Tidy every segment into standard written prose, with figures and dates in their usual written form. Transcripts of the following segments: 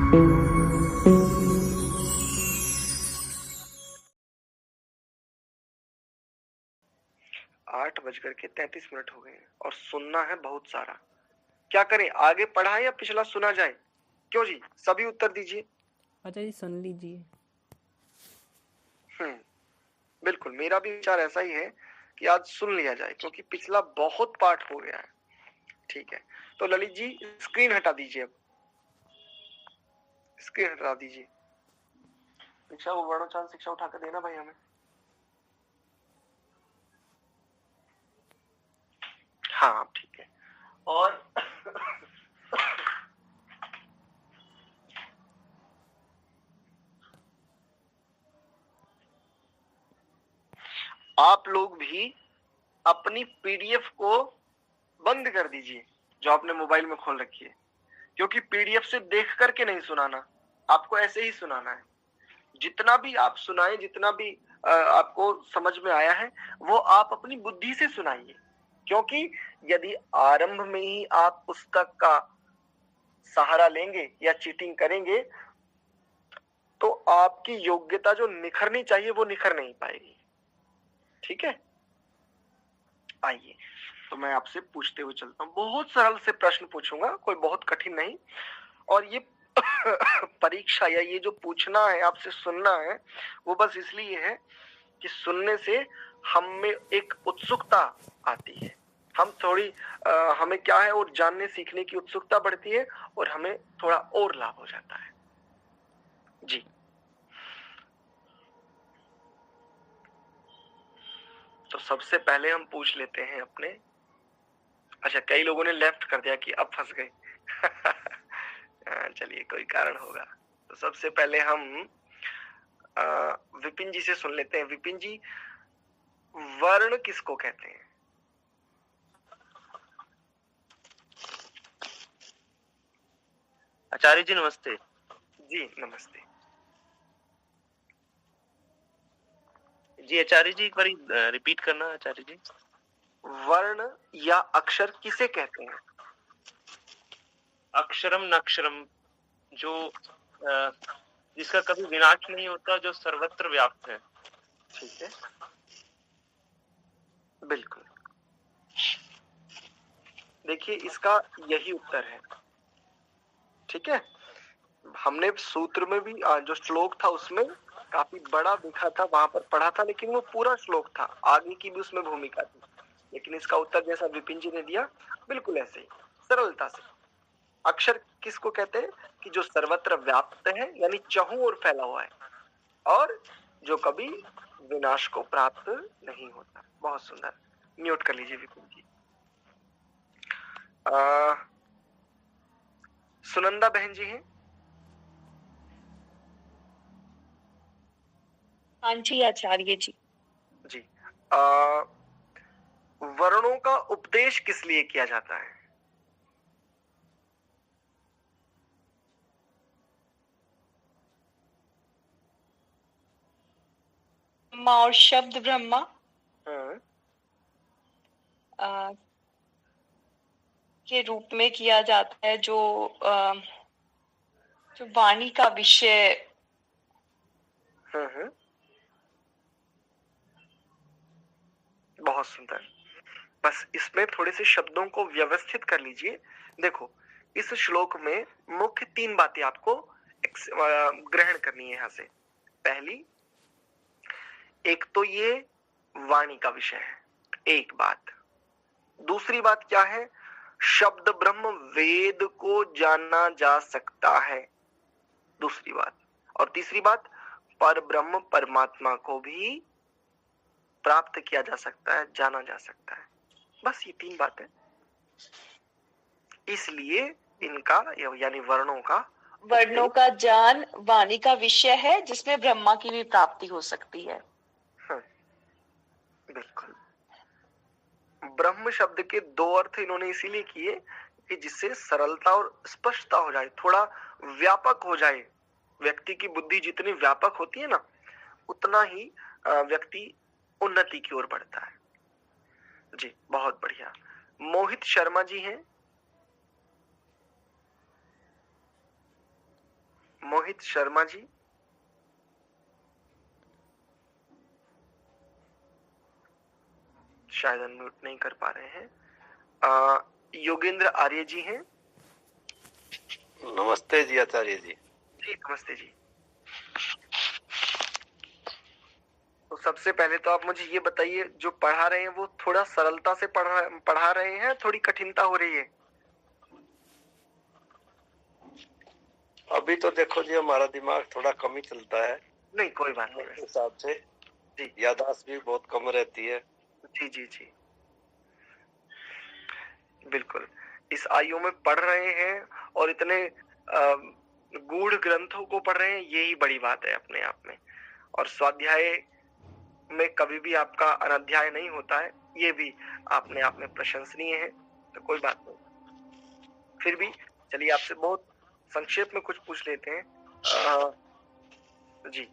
8:33 हो गए हैं और सुनना है बहुत सारा। क्या करें, आगे पढ़ाएं या पिछला सुना जाए? क्यों जी, सभी उत्तर दीजिए। अच्छा जी, सुन लीजिए। बिल्कुल, मेरा भी विचार ऐसा ही है कि आज सुन लिया जाए, क्योंकि पिछला बहुत पाठ हो गया है। ठीक है, तो ललित जी स्क्रीन हटा दीजिए। अब स्क्रीन हटा दीजिए। शिक्षा वो वर्णोच्चारण शिक्षा उठाकर देना भाई हमें। हाँ ठीक है। और आप लोग भी अपनी पीडीएफ को बंद कर दीजिए जो आपने मोबाइल में खोल रखी है, क्योंकि पीडीएफ से देख करके नहीं सुनाना, आपको ऐसे ही सुनाना है। जितना भी आप सुनाए, जितना भी आपको समझ में आया है, वो आप अपनी बुद्धि से सुनाइए, क्योंकि यदि आरंभ में ही आप पुस्तक का सहारा लेंगे या चीटिंग करेंगे तो आपकी योग्यता जो निखरनी चाहिए वो निखर नहीं पाएगी। ठीक है, आइए तो मैं आपसे पूछते हुए चलता हूँ। बहुत सरल से प्रश्न पूछूंगा, कोई बहुत कठिन नहीं। और ये परीक्षा या ये जो पूछना है आपसे, सुनना है, वो बस इसलिए है कि सुनने से हम में एक उत्सुकता आती है। हम थोड़ी हमें क्या है, और जानने सीखने की उत्सुकता बढ़ती है और हमें थोड़ा और लाभ हो जाता है। जी, तो सबसे पहले हम पूछ लेते हैं अपने। अच्छा, कई लोगों ने लेफ्ट कर दिया कि अब फंस गए। चलिए, कोई कारण होगा। तो सबसे पहले हम विपिन जी से सुन लेते हैं। विपिन जी, वर्ण किसको कहते हैं? आचार्य जी नमस्ते। जी नमस्ते। जी आचार्य जी, एक बार रिपीट करना आचार्य जी। वर्ण या अक्षर किसे कहते हैं? अक्षरम नक्षरम, जो जिसका कभी विनाश नहीं होता, जो सर्वत्र व्याप्त है। ठीक है, बिल्कुल। देखिए, इसका यही उत्तर है। ठीक है, हमने सूत्र में भी जो श्लोक था उसमें काफी बड़ा लिखा था, वहां पर पढ़ा था, लेकिन वो पूरा श्लोक था, आगे की भी उसमें भूमिका थी। लेकिन इसका उत्तर जैसा विपिन जी ने दिया, बिल्कुल ऐसे ही सरलता से। अक्षर किसको कहते हैं? कि जो सर्वत्र व्याप्त है, यानी चहुं ओर फैला हुआ है, और जो कभी विनाश को प्राप्त नहीं होता। बहुत सुंदर। म्यूट कर लीजिए विपिन जी। सुनंदा बहन जी हैं? हाँ जी आचार्य जी। जी, वर्णों का उपदेश किस लिए किया जाता है? ब्रह्मा और शब्द ब्रह्मा के रूप में किया जाता है, जो वाणी का विषय। बहुत सुंदर। बस इसमें थोड़े से शब्दों को व्यवस्थित कर लीजिए। देखो, इस श्लोक में मुख्य 3 बातें आपको ग्रहण करनी है यहां से। पहली, एक तो ये वाणी का विषय है, एक बात। दूसरी बात क्या है? शब्द ब्रह्म वेद को जाना जा सकता है, दूसरी बात। और तीसरी बात, पर ब्रह्म परमात्मा को भी प्राप्त किया जा सकता है, जाना जा सकता है। बस ये 3 बातें। इसलिए इनका यानी वर्णों का ज्ञान वाणी का विषय है, जिसमें ब्रह्मा की भी प्राप्ति हो सकती है। बिल्कुल। ब्रह्म शब्द के 2 अर्थ इन्होंने इसीलिए किए कि जिससे सरलता और स्पष्टता हो जाए, थोड़ा व्यापक हो जाए। व्यक्ति की बुद्धि जितनी व्यापक होती है ना, उतना ही व्यक्ति उन्नति की ओर बढ़ता है। जी, बहुत बढ़िया। मोहित शर्मा जी हैं? मोहित शर्मा जी, शायद अनम्यूट नहीं कर पा रहे हैं। योगेंद्र आर्य जी हैं। नमस्ते जी आचार्य जी। जी नमस्ते जी। तो सबसे पहले तो आप मुझे ये बताइए, जो पढ़ा रहे हैं वो थोड़ा सरलता से पढ़ा रहे हैं, थोड़ी कठिनता हो रही है? अभी तो देखो जी हमारा दिमाग थोड़ा कम ही चलता है। नहीं कोई बात नहीं, मेरे हिसाब से जी याददाश्त भी बहुत कम रहती है। जी जी जी बिल्कुल। इस आयु में पढ़ रहे हैं और इतने गूढ़ ग्रंथों को पढ़ रहे हैं, यही बड़ी बात है अपने आप में। और स्वाध्याय में कभी भी आपका अनध्याय नहीं होता है, ये भी अपने आप में प्रशंसनीय है। तो कोई बात नहीं, फिर भी चलिए आपसे बहुत संक्षेप में कुछ पूछ लेते हैं। जी,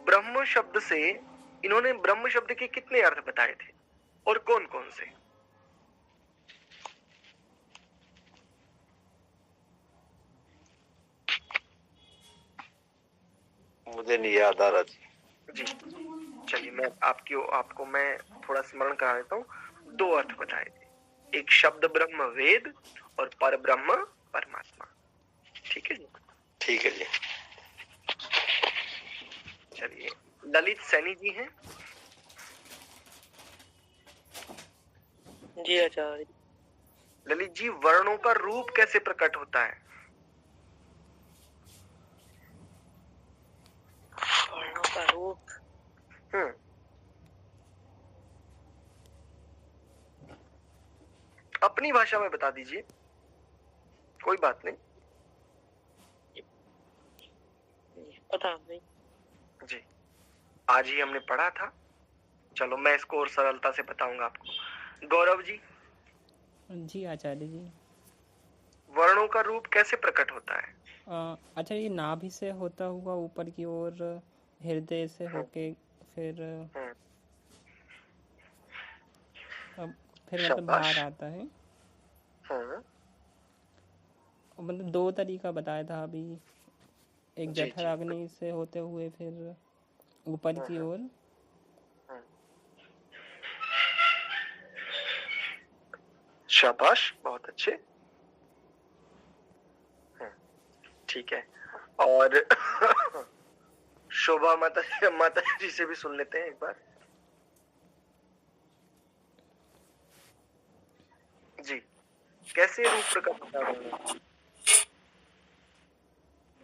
ब्रह्म शब्द से इन्होंने ब्रह्म शब्द के कितने अर्थ बताए थे और कौन कौन से? मुझे नहीं याद आ रहा जी। चलिए मैं आपको मैं थोड़ा स्मरण करा देता हूँ। 2 अर्थ बताए थे, एक शब्द ब्रह्म वेद और पर ब्रह्म परमात्मा। ठीक है जी? ठीक है जी। चलिए ललित सैनी जी हैं। जी आचार्य। ललित जी, वर्णों का रूप कैसे प्रकट होता है? वर्णों का रूप अपनी भाषा में बता दीजिए, कोई बात नहीं। पता नहीं जी, आज ही हमने पढ़ा था। चलो मैं इसको और सरलता से बताऊंगा आपको। गौरव जी। जी आचार्य जी। वर्णों का रूप कैसे प्रकट होता है? अच्छा, ये नाभि से होता हुआ ऊपर की ओर, हृदय से होके फिर मतलब बाहर आता है। मतलब 2 तरीका बताया था अभी, एक जठराग्नि से होते हुए फिर ऊपर की ओर। शाबाश, बहुत अच्छे। ठीक है, और शोभा माता जी से भी सुन लेते हैं एक बार। जी, कैसे रूप प्रकट होता है?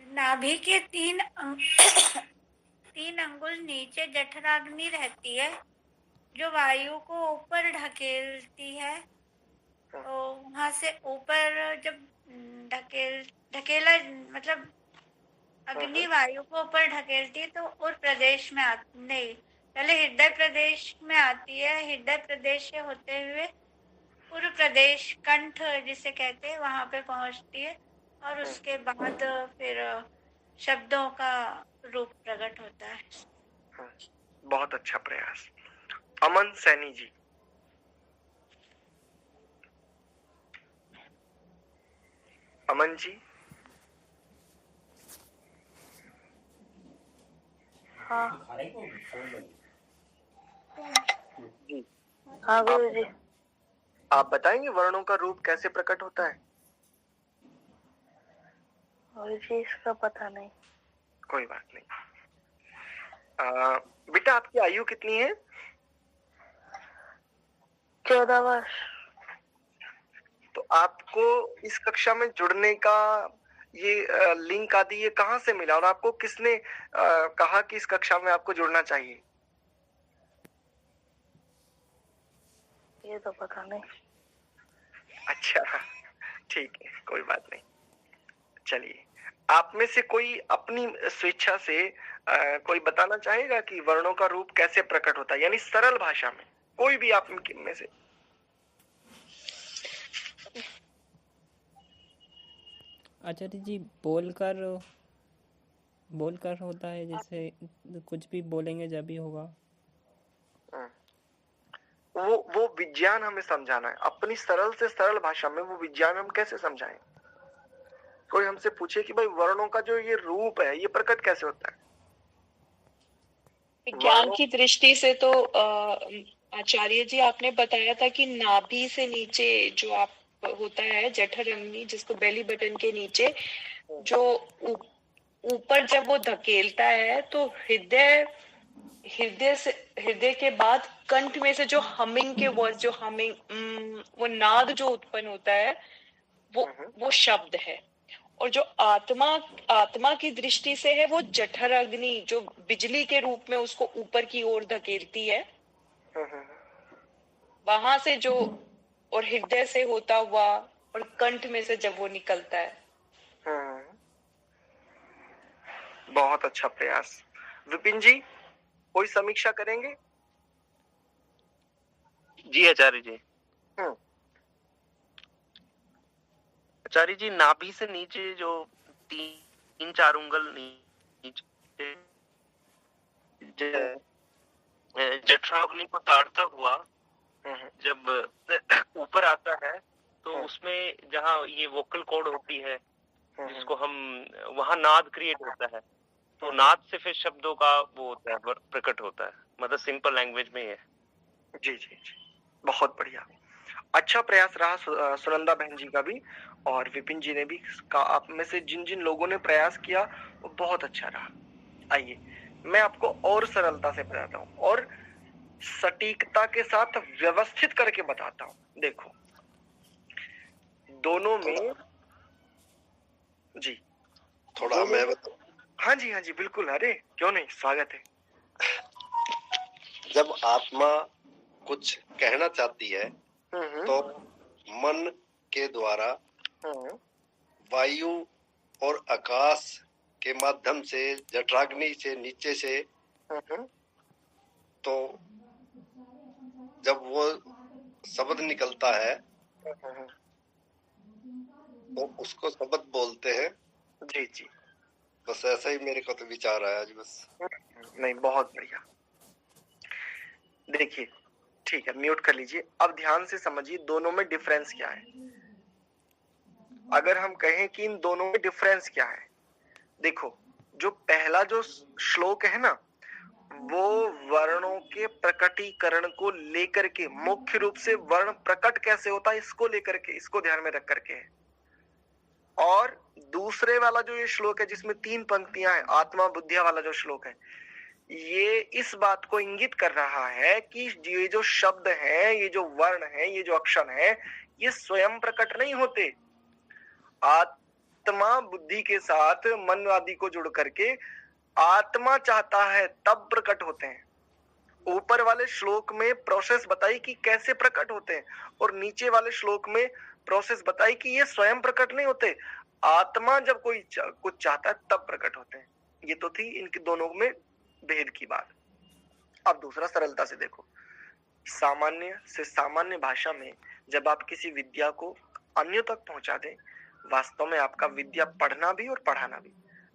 नाभि के 3 अंगुल नीचे जठराग्नि रहती है, जो वायु को ऊपर ढकेलती है। तो वहां से ऊपर जब ढकेला मतलब अग्नि वायु को ऊपर ढकेलती है, तो उर प्रदेश में नहीं, पहले हृदय प्रदेश में आती है। हृदय प्रदेश से होते हुए उर प्रदेश, कंठ जिसे कहते हैं, वहां पे पहुंचती है। और उसके बाद फिर शब्दों का रूप प्रकट होता है। बहुत अच्छा प्रयास। अमन सैनी जी। अमन जी। हाँ जी, हाँ गुरु जी। आप बताएंगे वर्णों का रूप कैसे प्रकट होता है? गुरु जी इसका पता नहीं। कोई बात नहीं। बेटा आपकी आयु कितनी है? 14 वर्ष। तो आपको इस कक्षा में जुड़ने का ये लिंक आदि ये कहाँ से मिला, और आपको किसने कहा कि इस कक्षा में आपको जुड़ना चाहिए? ये तो पता नहीं। अच्छा, ठीक है, कोई बात नहीं। चलिए, आप में से कोई अपनी स्वेच्छा से कोई बताना चाहेगा कि वर्णों का रूप कैसे प्रकट होता है, यानी सरल भाषा में, कोई भी आप में से? आचार्य जी, बोलकर होता है, जैसे कुछ भी बोलेंगे जब भी होगा। वो विज्ञान हमें समझाना है, अपनी सरल से सरल भाषा में वो विज्ञान हम कैसे समझाएं? कोई हमसे पूछे कि भाई वर्णों का जो ये रूप है ये प्रकट कैसे होता है? ज्ञान की दृष्टि से तो आचार्य जी आपने बताया था कि नाभि से नीचे जो आप होता है जठर अग्नि, जिसको बेली बटन के नीचे जो ऊपर जब वो धकेलता है तो हृदय के बाद कंठ में से जो हमिंग के वर्ड, जो हमिंग वो नाद जो उत्पन्न होता है वो शब्द है। और जो आत्मा की दृष्टि से है वो जठर अग्नि जो बिजली के रूप में उसको ऊपर की ओर धकेलती है, वहां से जो, और हृदय से होता हुआ और कंठ में से जब वो निकलता है। बहुत अच्छा प्रयास। विपिन जी कोई समीक्षा करेंगे? जी आचार्य जी। आचार्य जी, नाभि से नीचे जो 3-4 उंगल नीचे जठराग्नि को ताड़ता हुआ जब ऊपर आता है तो उसमें जहाँ ये वोकल कॉर्ड होती है जिसको हम, वहां नाद क्रिएट होता है, तो नाद से फिर शब्दों का वो होता है, प्रकट होता है, मतलब सिंपल लैंग्वेज में है। जी जी जी, बहुत बढ़िया, अच्छा प्रयास रहा सुनंदा बहन जी का भी, और विपिन जी ने भी। आप में से जिन जिन लोगों ने प्रयास किया वो बहुत अच्छा रहा। आइए मैं आपको और सरलता से बताता हूँ और सटीकता के साथ व्यवस्थित करके बताता हूँ। देखो दोनों में जी थोड़ा मैं बताऊं? हाँ जी हाँ जी बिल्कुल, अरे क्यों नहीं, स्वागत है। जब आत्मा कुछ कहना चाहती है तो मन के द्वारा वायु और आकाश के माध्यम से जठराग्नि से नीचे से, तो जब वो शब्द निकलता है तो उसको शब्द बोलते हैं। जी जी, बस ऐसा ही मेरे को तो विचार आया आज बस। नहीं बहुत बढ़िया। देखिए ठीक है, म्यूट कर लीजिए। अब ध्यान से समझिए दोनों में डिफरेंस क्या है। अगर हम कहें कि इन दोनों में डिफरेंस क्या है, देखो जो पहला जो श्लोक है ना, वो वर्णों के प्रकटीकरण को लेकर के, मुख्य रूप से वर्ण प्रकट कैसे होता है इसको लेकर के, इसको ध्यान में रख करके है। और दूसरे वाला जो ये श्लोक है जिसमें 3 पंक्तियां हैं, आत्मा बुद्धिया वाला जो श्लोक है, ये इस बात को इंगित कर रहा है कि ये जो शब्द है, ये जो वर्ण है, ये जो अक्षर है, ये स्वयं प्रकट नहीं होते। आत्मा बुद्धि के साथ मन आदि को जुड़ करके आत्मा चाहता है तब प्रकट होते हैं। ऊपर वाले श्लोक में प्रोसेस बताई कि कैसे प्रकट होते हैं, और नीचे वाले श्लोक में प्रोसेस बताई कि ये स्वयं प्रकट नहीं होते, आत्मा जब कोई कुछ चाहता है तब प्रकट होते हैं। ये तो थी इनके दोनों में भेद की बात। अब दूसरा सरलता से देखो, सामान्य से सामान्य भाषा में जब आप किसी विद्या को अन्य तक पहुंचा दें, वास्तव में आपका विद्या पढ़ना भी और पढ़ाना भी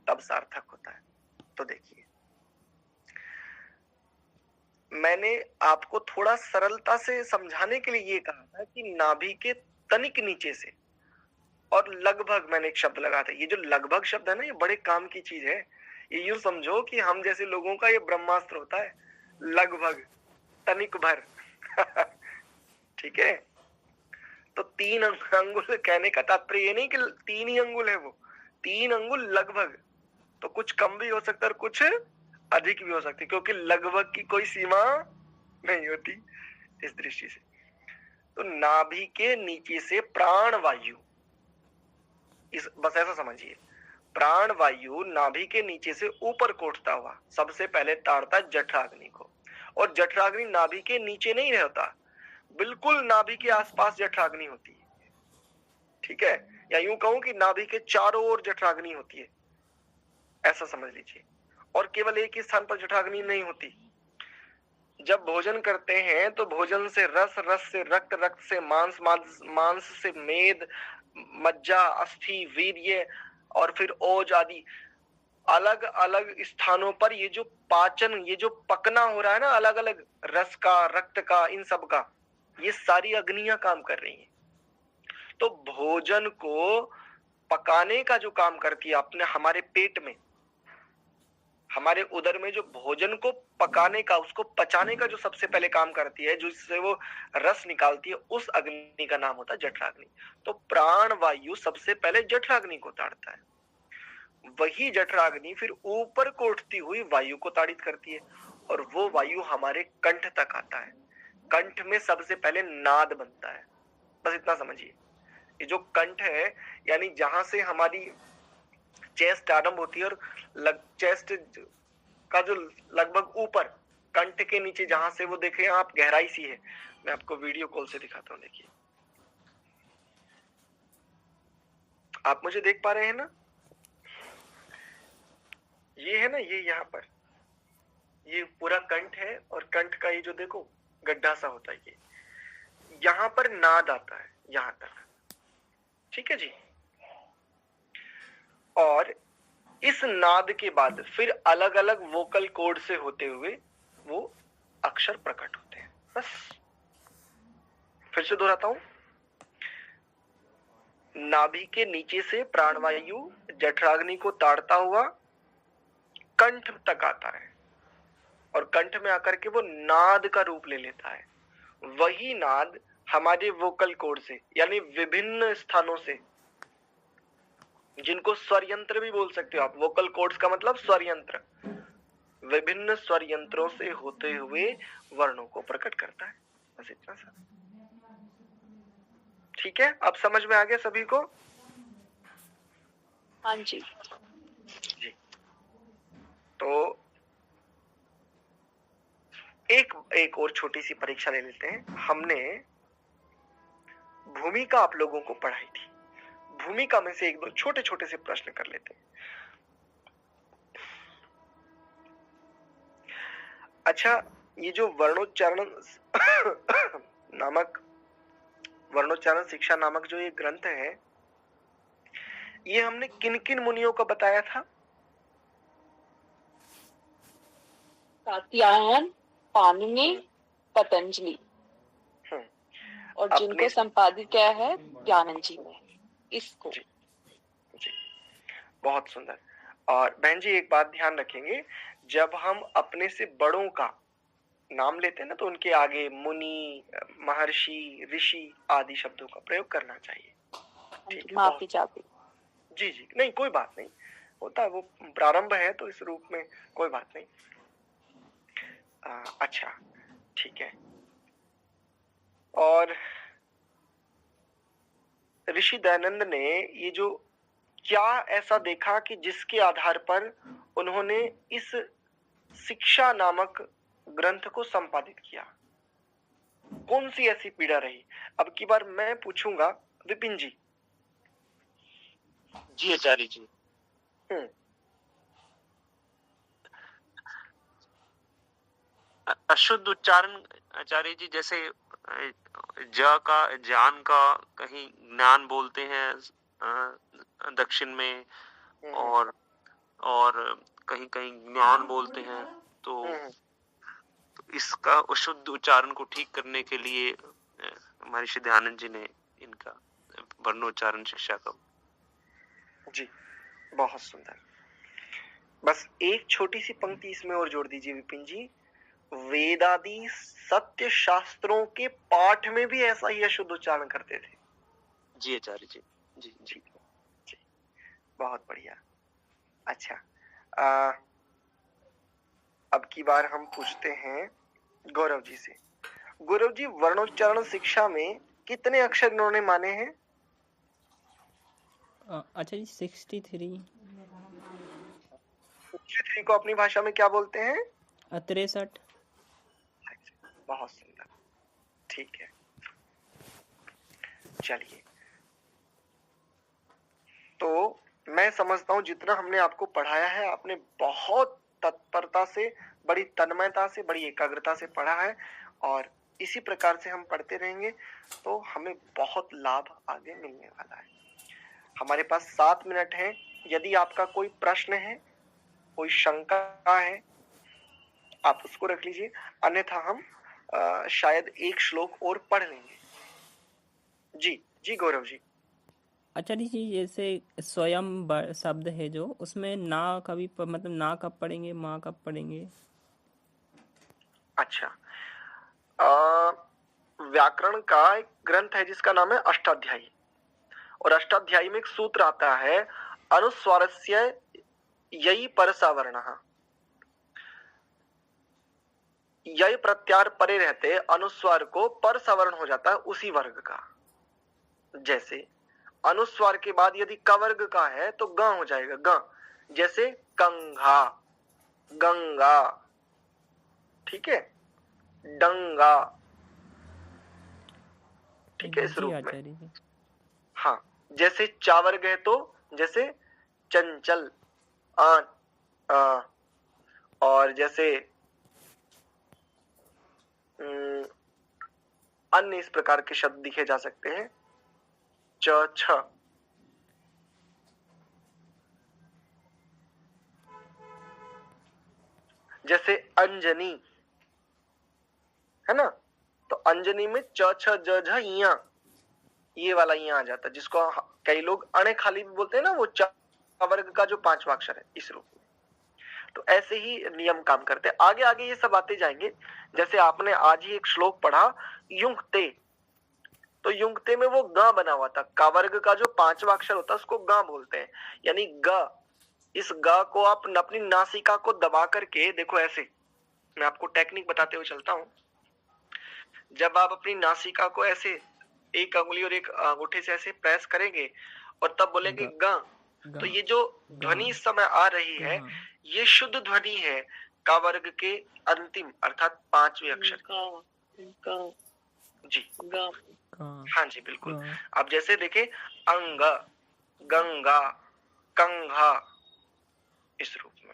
तब सार्थक होता है। तो देखिए मैंने आपको थोड़ा सरलता से समझाने के लिए ये कहा था कि नाभि के तनिक नीचे से, और लगभग मैंने एक शब्द लगा था। ये जो लगभग शब्द है ना, ये बड़े काम की चीज है। ये यूं समझो कि हम जैसे लोगों का ये ब्रह्मास्त्र होता है, लगभग तनिक भर ठीक है। तो 3 अंगुल कहने का तात्पर्य ये नहीं कि 3 ही अंगुल है, वो 3 अंगुल लगभग, तो कुछ कम भी हो सकता है और कुछ अधिक भी हो सकती है, क्योंकि लगभग की कोई सीमा नहीं होती इस दृष्टि से। तो नाभि के नीचे से प्राण वायु, इस बस ऐसा समझिए, प्राण वायु नाभि के नीचे से ऊपर को उठता हुआ सबसे पहले ताड़ता जठराग्नि को, और जठराग्नि नाभि के नीचे नहीं रहता, बिल्कुल नाभि के आसपास जठराग्नि होती है, ठीक है। या यूं कहूं कि नाभि के चारों ओर जठराग्नि होती है, ऐसा समझ लीजिए। और केवल एक ही स्थान पर जठराग्नि नहीं होती। जब भोजन करते हैं तो भोजन से रस, रस से रक्त, रक्त से मांस, मांस से मेद, मज्जा, अस्थि, वीर्य और फिर ओज आदि अलग अलग स्थानों पर ये जो पाचन, ये जो पकना हो रहा है ना, अलग अलग रस का, रक्त का, इन सब का, ये सारी अग्नियां काम कर रही हैं। तो भोजन को पकाने का जो काम करती है अपने हमारे पेट में, हमारे उदर में जो भोजन को पकाने का, उसको पचाने का जो सबसे पहले काम करती है, जिससे वो रस निकालती है, उस अग्नि का नाम होता है जठराग्नि। तो प्राण वायु सबसे पहले जठराग्नि को ताड़ता है, वही जठराग्नि फिर ऊपर को उठती हुई वायु को ताड़ित करती है, और वो वायु हमारे कंठ तक आता है। कंठ में सबसे पहले नाद बनता है, बस इतना समझिए। ये जो कंठ है, यानी जहां से हमारी चेस्ट आरंभ होती है, और चेस्ट का जो लगभग ऊपर कंठ के नीचे जहां से वो देखे आप गहराई सी है, मैं आपको वीडियो कॉल से दिखाता हूं। देखिए, आप मुझे देख पा रहे हैं ना? ये है ना, ये यहाँ पर ये पूरा कंठ है, और कंठ का ये जो देखो गड्ढा सा होता है, ये यहाँ पर नाद आता है यहां तक, ठीक है जी। और इस नाद के बाद फिर अलग अलग वोकल कॉर्ड से होते हुए वो अक्षर प्रकट होते हैं। बस फिर से दोहराता हूं, नाभि के नीचे से प्राणवायु जठराग्नि को ताड़ता हुआ कंठ तक आता है, और कंठ में आकर के वो नाद का रूप ले लेता है। वही नाद हमारे वोकल कॉर्ड से, यानी विभिन्न स्थानों से, जिनको स्वर यंत्र भी बोल सकते हो आप, वोकल कॉर्ड्स का मतलब स्वर यंत्र, विभिन्न स्वर यंत्रों से होते हुए वर्णों को प्रकट करता है। बस इतना सा, ठीक है? अब समझ में आ गया सभी को? हाँ जी जी। तो एक और छोटी सी परीक्षा ले लेते हैं। हमने भूमिका आप लोगों को पढ़ाई थी, भूमिका में से एक दो छोटे छोटे से प्रश्न कर लेते हैं। अच्छा, ये जो वर्णोच्चारण नामक वर्णोच्चारण शिक्षा नामक जो ये ग्रंथ है, ये हमने किन किन मुनियों का बताया था? कात्यायन, पाणिनि, पतंजलि, और जिनको संपादित किया है ज्ञानंद जी ने इसको। जी, जी, बहुत सुंदर। और बहन जी एक बात ध्यान रखेंगे, जब हम अपने से बड़ों का नाम लेते हैं ना, तो उनके आगे मुनि, महर्षि, ऋषि आदि शब्दों का प्रयोग करना चाहिए। ठीक है? माफी चाहती। जी जी, नहीं कोई बात नहीं, होता है, वो प्रारंभ है तो इस रूप में कोई बात नहीं। अच्छा, ठीक है। और ऋषि दयानंद ने ये जो क्या ऐसा देखा कि जिसके आधार पर उन्होंने इस शिक्षा नामक ग्रंथ को संपादित किया? कौन सी ऐसी पीड़ा रही? अब की बार मैं पूछूंगा, विपिन जी। जी आचार्य जी। अशुद्ध उच्चारण आचार्य जी, जैसे ज का जान का कहीं ज्ञान बोलते हैं दक्षिण में, और कहीं कहीं ज्ञान बोलते हैं, तो इसका अशुद्ध उच्चारण को ठीक करने के लिए हमारे श्री दयानंद जी ने इनका वर्णोच्चारण शिक्षा का। जी, बहुत सुंदर। बस एक छोटी सी पंक्ति इसमें और जोड़ दीजिए विपिन जी, वेदादि सत्य शास्त्रों के पाठ में भी ऐसा ही अशुद्ध उच्चारण करते थे। जी आचार्य जी। जी जी जी, बहुत बढ़िया। अच्छा, अब की बार हम पूछते हैं गौरव जी से। गौरव जी, वर्णोच्चारण शिक्षा में कितने अक्षर इन्होंने माने हैं? अच्छा जी, 63। 63 को अपनी भाषा में क्या बोलते हैं? 63। बहुत सुंदर, ठीक है। चलिए, तो मैं समझता हूं जितना हमने आपको पढ़ाया है, आपने बहुत तत्परता से, बड़ी तन्मयता से, बड़ी एकाग्रता से पढ़ा है, और इसी प्रकार से हम पढ़ते रहेंगे तो हमें बहुत लाभ आगे मिलने वाला है। हमारे पास 7 मिनट हैं। यदि आपका कोई प्रश्न है, कोई शंका है, आप उसको रख लीजिए, अन्यथा हम शायद एक श्लोक और पढ़ लेंगे। जी जी गौरव जी। आचार्य जी जैसे स्वयं शब्द है जो उसमें ना कभी मतलब ना कब पढ़ेंगे, माँ कब पढ़ेंगे? अच्छा, व्याकरण का एक ग्रंथ है जिसका नाम है अष्टाध्यायी, और अष्टाध्यायी में एक सूत्र आता है अनुस्वारस्य यई परसावर्णः। यई प्रत्यार परे रहते अनुस्वार को पर सवर्ण हो जाता है उसी वर्ग का। जैसे अनुस्वार के बाद यदि क वर्ग का है तो ग हो जाएगा ग, जैसे कंघा, गंगा, ठीक है, डंगा, ठीक है, इस रूप में। हाँ, जैसे चा वर्ग है तो जैसे चंचल, और जैसे अन्य इस प्रकार के शब्द लिखे जा सकते हैं, च छ। जैसे अंजनी है ना, तो अंजनी में च छ ज झ इया, ये वाला इया आ जाता है, जिसको कई लोग अणे खाली भी बोलते हैं ना, वो च वर्ग का जो पांचवा अक्षर है, इस रूप में। तो ऐसे ही नियम काम करते हैं। आगे आगे ये सब आते जाएंगे। जैसे आपने आज ही एक श्लोक पढ़ा युंगते, तो युंगते में वो ग बना हुआ था, का वर्ग का जो पांचवा अक्षर होता है उसको ग बोलते हैं, यानी ग। इस ग को आप अपनी नासिका को दबा करके देखो, ऐसे मैं आपको टेक्निक बताते हुए चलता हूं। जब आप अपनी नासिका को ऐसे एक अंगुली और एक अंगूठे से ऐसे प्रेस करेंगे और तब बोलेंगे ग, तो ये जो ध्वनि इस समय आ रही है ये शुद्ध ध्वनि है का वर्ग के अंतिम अर्थात पांचवें अक्षर जी। हाँ जी बिल्कुल। अब जैसे देखें अंग, गंगा, कंघा, इस रूप में।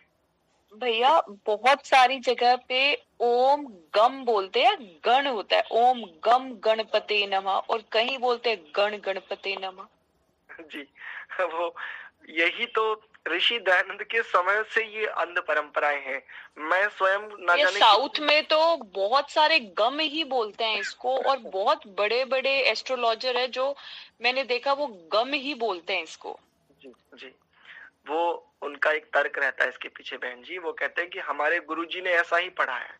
भैया बहुत सारी जगह पे ओम गम बोलते हैं, गण होता है, ओम गम गणपते नमः, और कहीं बोलते हैं गण गणपते नमः। जी, वो यही तो ऋषि दयानंद के समय से ये अंध परंपराएं हैं। मैं स्वयं ना जाने साउथ में तो बहुत सारे गम ही बोलते हैं इसको, और बहुत बड़े बड़े एस्ट्रोलॉजर है जो मैंने देखा वो गम ही बोलते हैं इसको। जी जी, वो उनका एक तर्क रहता है इसके पीछे बहन जी। वो कहते हैं कि हमारे गुरुजी ने ऐसा ही पढ़ा है,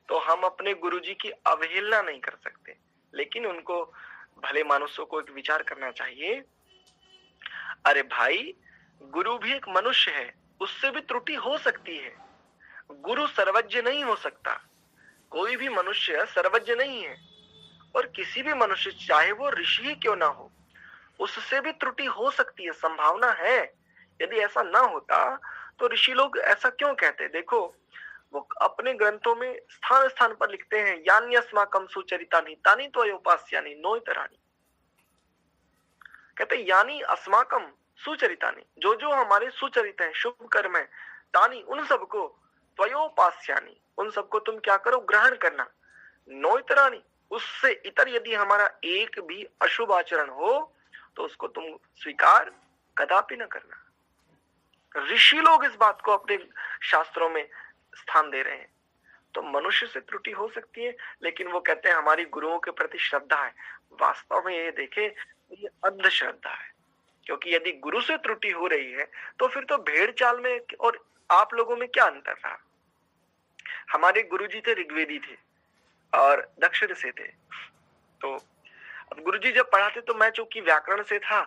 तो हम अपने गुरुजी की अवहेलना नहीं कर सकते, लेकिन उनको भले मानुषों को एक विचार करना चाहिए। अरे भाई, गुरु भी एक मनुष्य है, उससे भी त्रुटि हो सकती है। गुरु सर्वज्ञ नहीं हो सकता, कोई भी मनुष्य सर्वज्ञ नहीं है, और किसी भी मनुष्य चाहे वो ऋषि ही क्यों ना हो, उससे भी त्रुटि हो सकती है, संभावना है। यदि ऐसा ना होता तो ऋषि लोग ऐसा क्यों कहते? देखो, वो अपने ग्रंथों में स्थान स्थान पर लिखते हैं यान्यस्माकं सुचरितानि तानि त्वयोपास्यानि नोइतराणि। कहते यानी अस्माकम सुचरितानि, जो जो हमारे सुचरित हैं, शुभ कर्म है, तानी उन सबको, त्वयोपास्यानि उन सबको तुम क्या करो, ग्रहण करना, नोइतराणि उससे इतर यदि हमारा एक भी अशुभ आचरण हो तो उसको तुम स्वीकार कदापि न करना। ऋषि लोग इस बात को अपने शास्त्रों में स्थान दे रहे हैं। तो मनुष्य से त्रुटि हो सकती है, लेकिन वो कहते हैं हमारी गुरुओं के प्रति श्रद्धा है। वास्तव में ये देखे, ये अंधश्रद्धा है, क्योंकि यदि गुरु से त्रुटि हो रही है तो फिर तो भेड़ चाल में और आप लोगों में क्या अंतर रहा? हमारे गुरुजी थे ऋग्वेदी थे और दक्षिण से थे। तो अब गुरुजी जब पढ़ाते तो मैं चूंकि व्याकरण से था,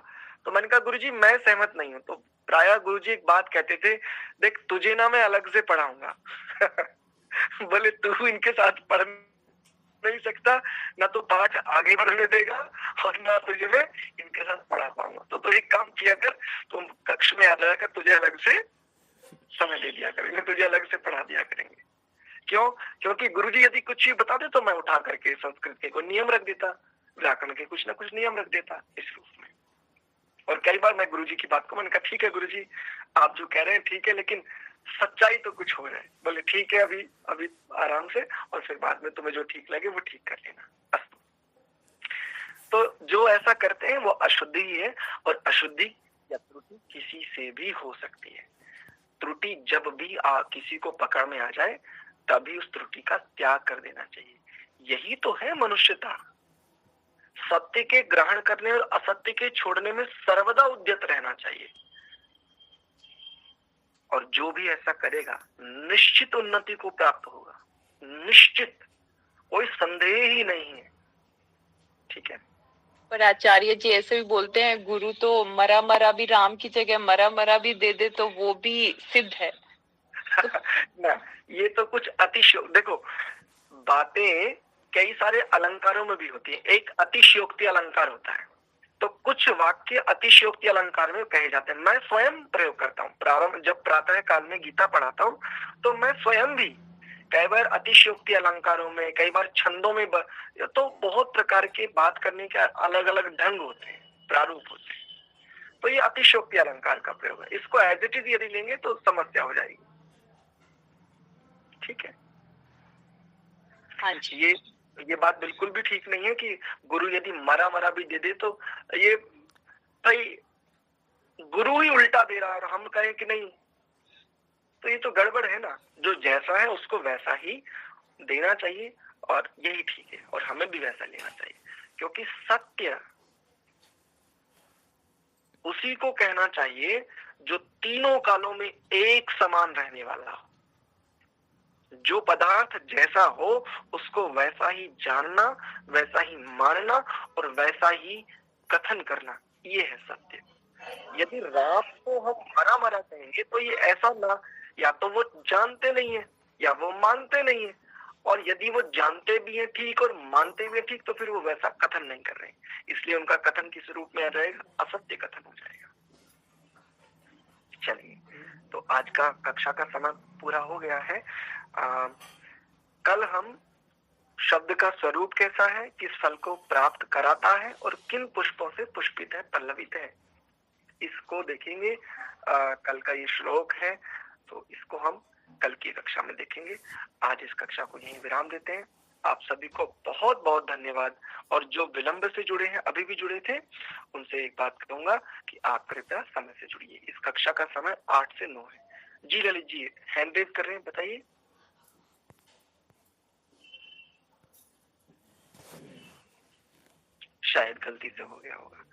तो मैंने कहा गुरुजी मैं सहमत नहीं हूं। तो प्रायः गुरुजी एक बात कहते थे, देख तुझे ना मैं अलग से पढ़ाऊंगा बोले तू इनके साथ पढ़ नहीं सकता, ना तो पाठ आगे बढ़ने देगा और ना तुझे मैं इनके साथ पढ़ा पाऊंगा। तो एक काम किया कर, तुम कक्ष में आ जाया कर, तुझे अलग से समय दे दिया करेंगे, तुझे अलग से पढ़ा दिया करेंगे। क्यों? क्योंकि गुरुजी यदि कुछ ही बताते तो मैं उठा करके संस्कृत के कोई नियम रख देता, व्याकरण के कुछ ना कुछ नियम रख देता इस रूप में। और कई बार मैं गुरुजी की बात को, मैंने कहा ठीक है गुरुजी आप जो कह रहे हैं ठीक है, लेकिन सच्चाई तो कुछ हो रहा है। बोले ठीक है, अभी आराम से, और फिर बाद में तुम्हें जो ठीक लगे वो ठीक कर लेना। अस्तु। तो जो ऐसा करते हैं वो अशुद्धि ही है, और अशुद्धि या त्रुटि किसी से भी हो सकती है। त्रुटि जब भी किसी को पकड़ में आ जाए तभी उस त्रुटि का त्याग कर देना चाहिए। यही तो है मनुष्यता। सत्य के ग्रहण करने और असत्य के छोड़ने में सर्वदा उद्यत रहना चाहिए। और जो भी ऐसा करेगा निश्चित उन्नति को प्राप्त होगा, निश्चित, कोई संदेह ही नहीं है। ठीक है। पर आचार्य जी ऐसे भी बोलते हैं, गुरु तो मरा मरा भी राम की जगह मरा मरा भी दे दे तो वो भी सिद्ध है। ना, ये तो कुछ अतिशयोक्ति, देखो बातें कई सारे अलंकारों में भी होती है। एक अतिशयोक्ति अलंकार होता है, तो कुछ वाक्य अतिशयोक्ति अलंकार में कहे जाते हैं। मैं स्वयं प्रयोग करता हूँ, प्रारंभ जब प्रातः काल में गीता पढ़ाता हूँ तो मैं स्वयं भी कई बार अतिशयोक्ति अलंकारों में, कई बार छंदों में, तो बहुत प्रकार के बात करने के अलग अलग ढंग होते हैं, प्रारूप होते हैं। तो ये अतिशयोक्ति अलंकार का प्रयोग है। इसको एज इट इज यदि लेंगे तो समस्या हो जाएगी। ठीक है। हाँ जी। ये बात बिल्कुल भी ठीक नहीं है कि गुरु यदि मरा मरा भी दे दे तो ये भाई गुरु ही उल्टा दे रहा है और हम कहें कि नहीं, तो ये तो गड़बड़ है ना। जो जैसा है उसको वैसा ही देना चाहिए और यही ठीक है, और हमें भी वैसा लेना चाहिए, क्योंकि सत्य उसी को कहना चाहिए जो तीनों कालों में एक समान रहने वाला हो। जो पदार्थ जैसा हो उसको वैसा ही जानना, वैसा ही मानना और वैसा ही कथन करना, ये है सत्य। यदि राम को हम मरा मरा कहेंगे तो ये ऐसा ना, या तो वो जानते नहीं है या वो मानते नहीं है, और यदि वो जानते भी हैं ठीक और मानते भी हैं ठीक, तो फिर वो वैसा कथन नहीं कर रहे हैं, इसलिए उनका कथन किस रूप में आ जाएगा? असत्य कथन हो जाएगा। चलिए, तो आज का कक्षा का समय पूरा हो गया है। कल हम शब्द का स्वरूप कैसा है, किस फल को प्राप्त कराता है और किन पुष्पों से पुष्पित है, पल्लवित है, इसको देखेंगे। कल का ये श्लोक है, तो इसको हम कल की कक्षा में देखेंगे। आज इस कक्षा को यहीं विराम देते हैं। आप सभी को बहुत बहुत धन्यवाद। और जो विलंब से जुड़े हैं, अभी भी जुड़े थे, उनसे एक बात कहूंगा कि आप कृपया समय से जुड़िए। इस कक्षा का समय 8 से 9 है। जी ललित जी हैंड रेज कर रहे हैं, बताइए। शायद गलती से हो गया होगा।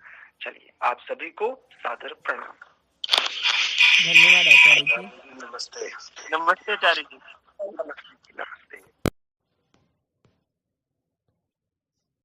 चलिए, आप सभी को सादर प्रणाम। धन्यवाद आचार्य जी। नमस्ते। नमस्ते आचार्य जी। नमस्ते।